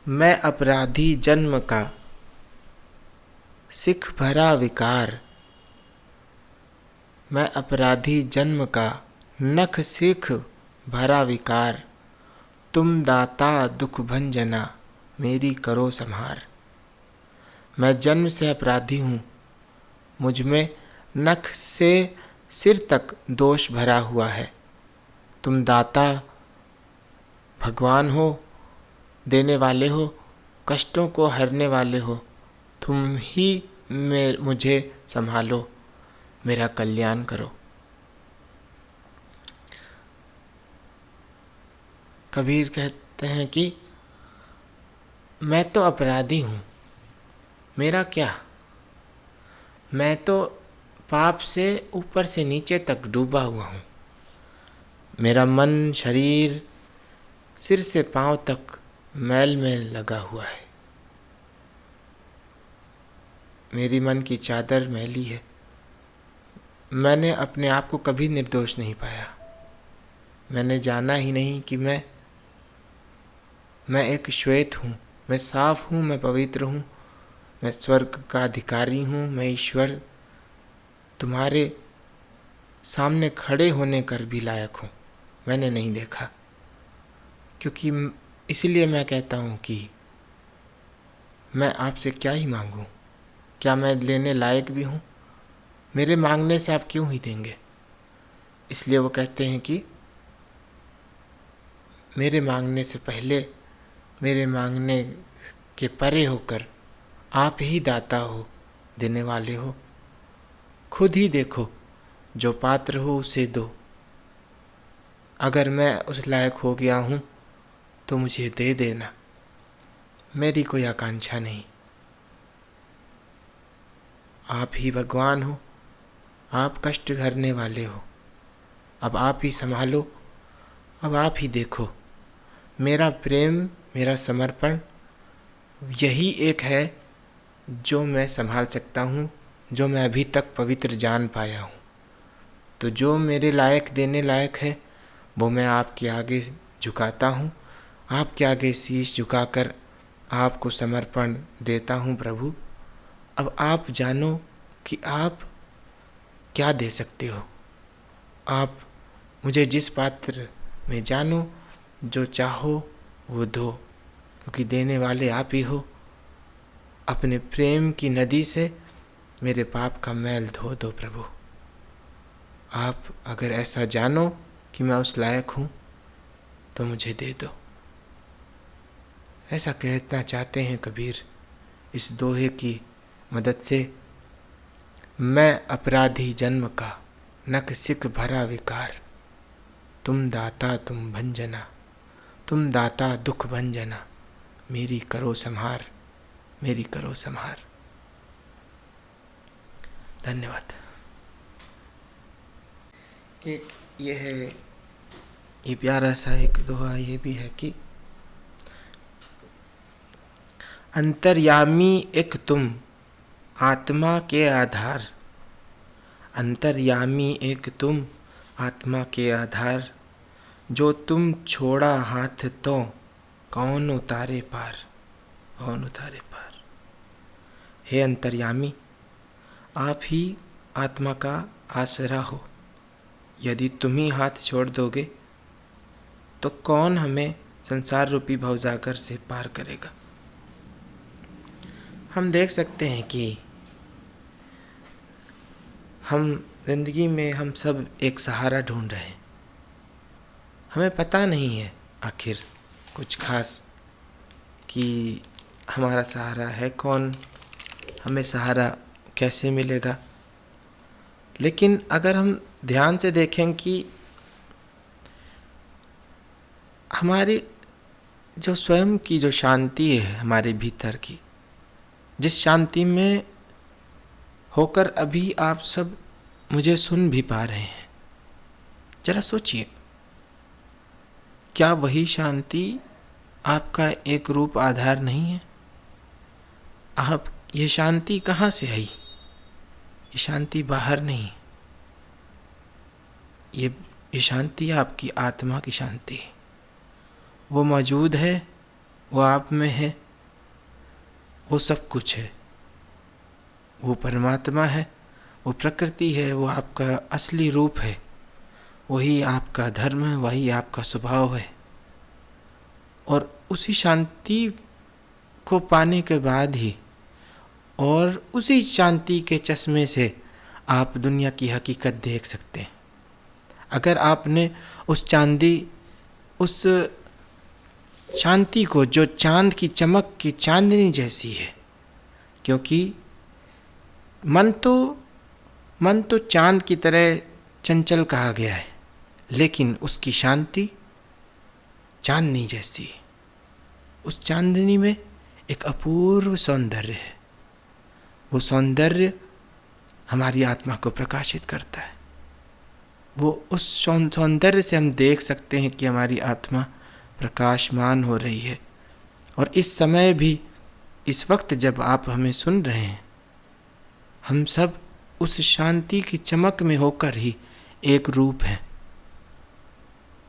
मैं अपराधी जन्म का, सिख भरा विकार। मैं अपराधी जन्म का, नख सिख भरा विकार। तुम दाता दुख भंजना, मेरी करो संहार। मैं जन्म से अपराधी हूँ, मुझ में नख से सिर तक दोष भरा हुआ है। तुम दाता भगवान हो, देने वाले हो, कष्टों को हरने वाले हो। तुम ही मुझे संभालो, मेरा कल्याण करो। कबीर कहते हैं कि मैं तो अपराधी हूँ, मेरा क्या, मैं तो पाप से ऊपर से नीचे तक डूबा हुआ हूँ। मेरा मन शरीर सिर से पांव तक मैल में लगा हुआ है। मेरी मन की चादर मैली है। मैंने अपने आप को कभी निर्दोष नहीं पाया। मैंने जाना ही नहीं कि मैं एक श्वेत हूँ, मैं साफ हूँ, मैं पवित्र हूँ, मैं स्वर्ग का अधिकारी हूँ, मैं ईश्वर तुम्हारे सामने खड़े होने कर भी लायक हूँ। मैंने नहीं देखा, क्योंकि इसीलिए मैं कहता हूँ कि मैं आपसे क्या ही मांगूँ, क्या मैं लेने लायक भी हूँ? मेरे मांगने से आप क्यों ही देंगे? इसलिए वो कहते हैं कि मेरे मांगने से पहले, मेरे मांगने के परे होकर आप ही दाता हो, देने वाले हो। खुद ही देखो, जो पात्र हो उसे दो। अगर मैं उस लायक हो गया हूँ तो मुझे दे देना, मेरी कोई आकांक्षा नहीं। आप ही भगवान हो, आप कष्ट हरने वाले हो। अब आप ही संभालो, अब आप ही देखो। मेरा प्रेम, मेरा समर्पण यही एक है जो मैं संभाल सकता हूँ, जो मैं अभी तक पवित्र जान पाया हूँ। तो जो मेरे लायक देने लायक है वो मैं आपके आगे झुकाता हूँ। आपके आगे शीश झुकाकर आपको समर्पण देता हूँ प्रभु। अब आप जानो कि आप क्या दे सकते हो। आप मुझे जिस पात्र में जानो, जो चाहो वो दो, क्योंकि देने वाले आप ही हो। अपने प्रेम की नदी से मेरे पाप का मैल धो दो प्रभु। आप अगर ऐसा जानो कि मैं उस लायक हूँ तो मुझे दे दो। ऐसा कहना चाहते हैं कबीर इस दोहे की मदद से। मैं अपराधी जन्म का, नख सिख भरा विकार। तुम दाता तुम भंजना, तुम दाता दुख भंजना, मेरी करो संहार, मेरी करो संहार। धन्यवाद। एक ये है, ये प्यारा सा एक दोहा ये भी है कि अंतर्यामी एक तुम, आत्मा के आधार। अंतर्यामी एक तुम, आत्मा के आधार। जो तुम छोड़ा हाथ तो, कौन उतारे पार, कौन उतारे पार। हे अंतर्यामी, आप ही आत्मा का आसरा हो। यदि तुम ही हाथ छोड़ दोगे तो कौन हमें संसार रूपी भवसागर से पार करेगा। हम देख सकते हैं कि हम जिंदगी में हम सब एक सहारा ढूंढ रहे हैं। हमें पता नहीं है आखिर कुछ खास कि हमारा सहारा है कौन, हमें सहारा कैसे मिलेगा। लेकिन अगर हम ध्यान से देखें कि हमारी जो स्वयं की जो शांति है हमारे भीतर की, जिस शांति में होकर अभी आप सब मुझे सुन भी पा रहे हैं, जरा सोचिए, क्या वही शांति आपका एक रूप आधार नहीं है? आप ये शांति कहाँ से आई? ये शांति बाहर नहीं, ये शांति आपकी आत्मा की शांति है। वो मौजूद है वो आप में है, वो सब कुछ है, वो परमात्मा है, वो प्रकृति है, वो आपका असली रूप है, वही आपका धर्म है, वही आपका स्वभाव है। और उसी शांति को पाने के बाद ही और उसी शांति के चश्मे से आप दुनिया की हकीकत देख सकते हैं। अगर आपने उस शांति को, जो चांद की चमक की चांदनी जैसी है, क्योंकि मन तो चांद की तरह चंचल कहा गया है, लेकिन उसकी शांति चांदनी जैसी है। उस चांदनी में एक अपूर्व सौंदर्य है। वो सौंदर्य हमारी आत्मा को प्रकाशित करता है। वो उस सौंदर्य से हम देख सकते हैं कि हमारी आत्मा प्रकाशमान हो रही है। और इस समय भी, इस वक्त जब आप हमें सुन रहे हैं, हम सब उस शांति की चमक में होकर ही एक रूप हैं।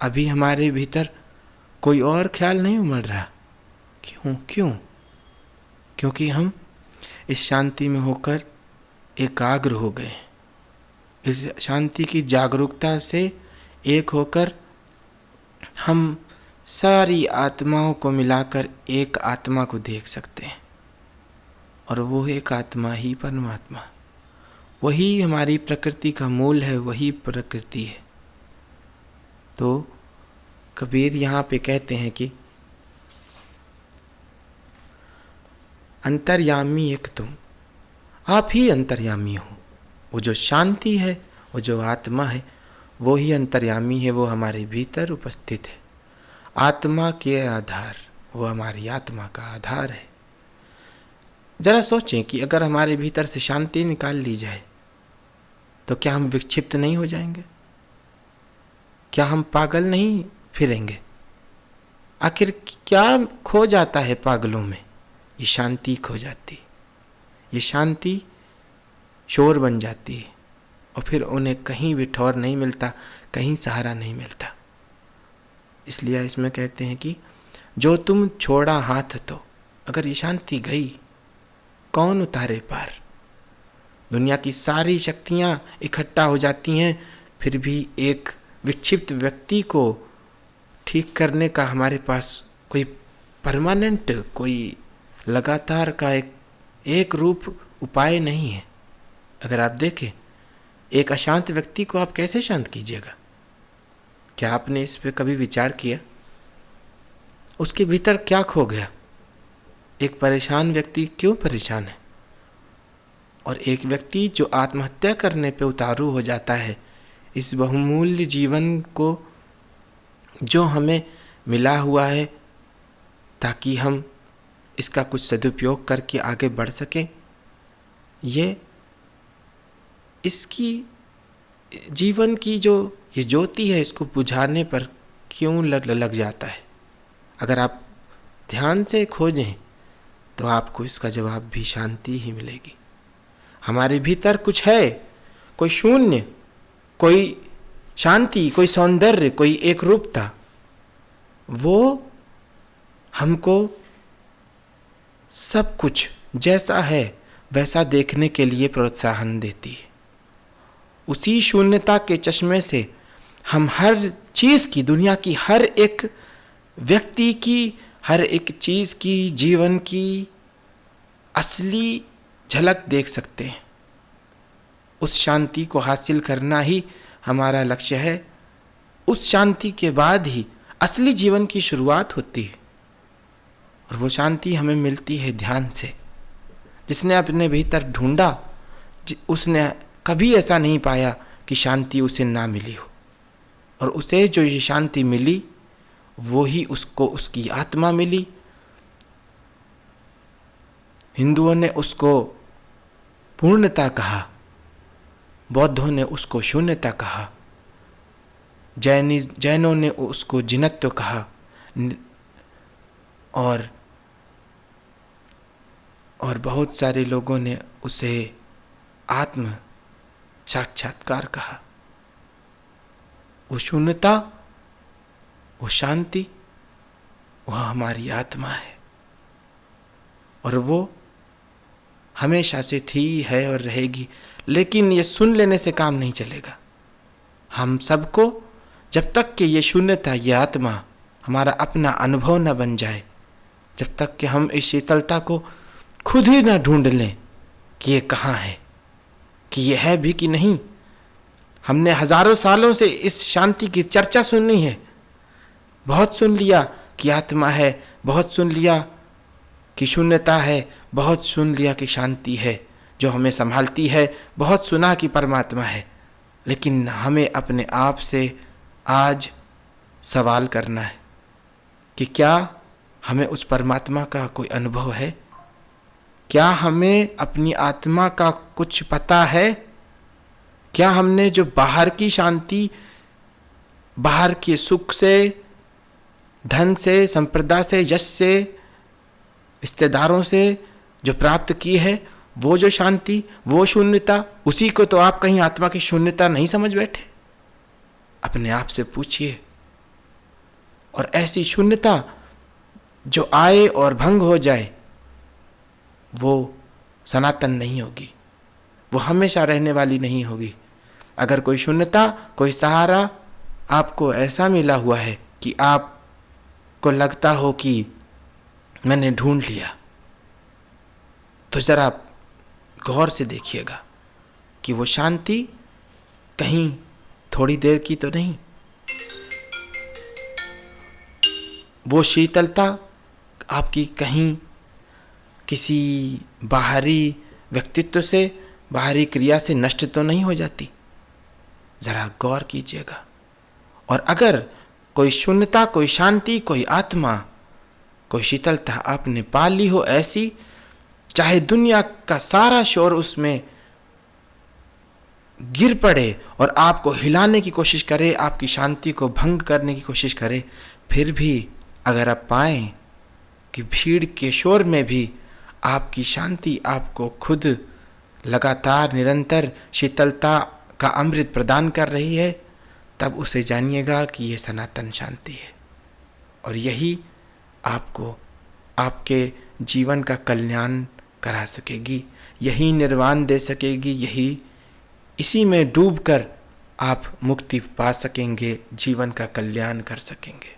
अभी हमारे भीतर कोई और ख्याल नहीं उमड़ रहा। क्यों? क्योंकि हम इस शांति में होकर एकाग्र हो गए। इस शांति की जागरूकता से एक होकर हम सारी आत्माओं को मिलाकर एक आत्मा को देख सकते हैं। और वो एक आत्मा ही परमात्मा, वही हमारी प्रकृति का मूल है, वही प्रकृति है। तो कबीर यहाँ पे कहते हैं कि अंतर्यामी एक तुम, आप ही अंतर्यामी हो। वो जो शांति है, वो जो आत्मा है, वो ही अंतर्यामी है, वो हमारे भीतर उपस्थित है। आत्मा के आधार, वो हमारी आत्मा का आधार है। जरा सोचें कि अगर हमारे भीतर से शांति निकाल ली जाए तो क्या हम विक्षिप्त नहीं हो जाएंगे? क्या हम पागल नहीं फिरेंगे? आखिर क्या खो जाता है पागलों में? ये शांति खो जाती, ये शांति शोर बन जाती है और फिर उन्हें कहीं भी ठौर नहीं मिलता, कहीं सहारा नहीं मिलता। इसलिए इसमें कहते हैं कि जो तुम छोड़ा हाथ तो, अगर ये शांति गई कौन उतारे पार? दुनिया की सारी शक्तियाँ इकट्ठा हो जाती हैं, फिर भी एक विक्षिप्त व्यक्ति को ठीक करने का हमारे पास कोई परमानेंट, कोई लगातार का एक रूप उपाय नहीं है। अगर आप देखें, एक अशांत व्यक्ति को आप कैसे शांत कीजिएगा? क्या आपने इस पे कभी विचार किया? उसके भीतर क्या खो गया? एक परेशान व्यक्ति क्यों परेशान है? और एक व्यक्ति जो आत्महत्या करने पे उतारू हो जाता है, इस बहुमूल्य जीवन को जो हमें मिला हुआ है ताकि हम इसका कुछ सदुपयोग करके आगे बढ़ सकें, ये इसकी जीवन की जो ये ज्योति है, इसको बुझाने पर क्यों लग जाता है? अगर आप ध्यान से खोजें तो आपको इसका जवाब भी शांति ही मिलेगी। हमारे भीतर कुछ है, कोई शून्य, कोई शांति, कोई सौंदर्य, कोई एक रूपता, वो हमको सब कुछ जैसा है वैसा देखने के लिए प्रोत्साहन देती है। उसी शून्यता के चश्मे से हम हर चीज़ की, दुनिया की हर एक व्यक्ति की, हर एक चीज़ की, जीवन की असली झलक देख सकते हैं। उस शांति को हासिल करना ही हमारा लक्ष्य है। उस शांति के बाद ही असली जीवन की शुरुआत होती है। और वो शांति हमें मिलती है ध्यान से। जिसने अपने भीतर ढूंढा, उसने कभी ऐसा नहीं पाया कि शांति उसे ना मिली हो। और उसे जो ये शांति मिली, वो ही उसको उसकी आत्मा मिली। हिंदुओं ने उसको पूर्णता कहा, बौद्धों ने उसको शून्यता कहा, जैनों ने उसको जिनत्व कहा, और बहुत सारे लोगों ने उसे आत्म साक्षात्कार कहा। वो शून्यता, वो शांति, वह हमारी आत्मा है, और वो हमेशा से थी, है और रहेगी। लेकिन ये सुन लेने से काम नहीं चलेगा। हम सबको जब तक कि ये शून्यता, ये आत्मा हमारा अपना अनुभव न बन जाए, जब तक कि हम इस शीतलता को खुद ही न ढूंढ लें कि ये कहाँ है, कि ये है भी कि नहीं। हमने हजारों सालों से इस शांति की चर्चा सुनी है, बहुत सुन लिया कि आत्मा है, बहुत सुन लिया कि शून्यता है, बहुत सुन लिया कि शांति है जो हमें संभालती है, बहुत सुना कि परमात्मा है। लेकिन हमें अपने आप से आज सवाल करना है कि क्या हमें उस परमात्मा का कोई अनुभव है? क्या हमें अपनी आत्मा का कुछ पता है? क्या हमने जो बाहर की शांति, बाहर के सुख से, धन से, संपदा से, यश से, रिश्तेदारों से जो प्राप्त की है, वो जो शांति, वो शून्यता, उसी को तो आप कहीं आत्मा की शून्यता नहीं समझ बैठे? अपने आप से पूछिए। और ऐसी शून्यता जो आए और भंग हो जाए, वो सनातन नहीं होगी, वो हमेशा रहने वाली नहीं होगी। अगर कोई शून्यता, कोई सहारा आपको ऐसा मिला हुआ है कि आपको लगता हो कि मैंने ढूंढ लिया, तो जरा गौर से देखिएगा कि वो शांति कहीं थोड़ी देर की तो नहीं, वो शीतलता आपकी कहीं किसी बाहरी व्यक्तित्व से, बाहरी क्रिया से नष्ट तो नहीं हो जाती। जरा गौर कीजिएगा। और अगर कोई शून्यता, कोई शांति, कोई आत्मा, कोई शीतलता आपने पा ली हो ऐसी, चाहे दुनिया का सारा शोर उसमें गिर पड़े और आपको हिलाने की कोशिश करे, आपकी शांति को भंग करने की कोशिश करे, फिर भी अगर आप पाएं कि भीड़ के शोर में भी आपकी शांति आपको खुद लगातार निरंतर शीतलता का अमृत प्रदान कर रही है, तब उसे जानिएगा कि यह सनातन शांति है। और यही आपको आपके जीवन का कल्याण करा सकेगी, यही निर्वाण दे सकेगी, यही इसी में डूबकर आप मुक्ति पा सकेंगे, जीवन का कल्याण कर सकेंगे।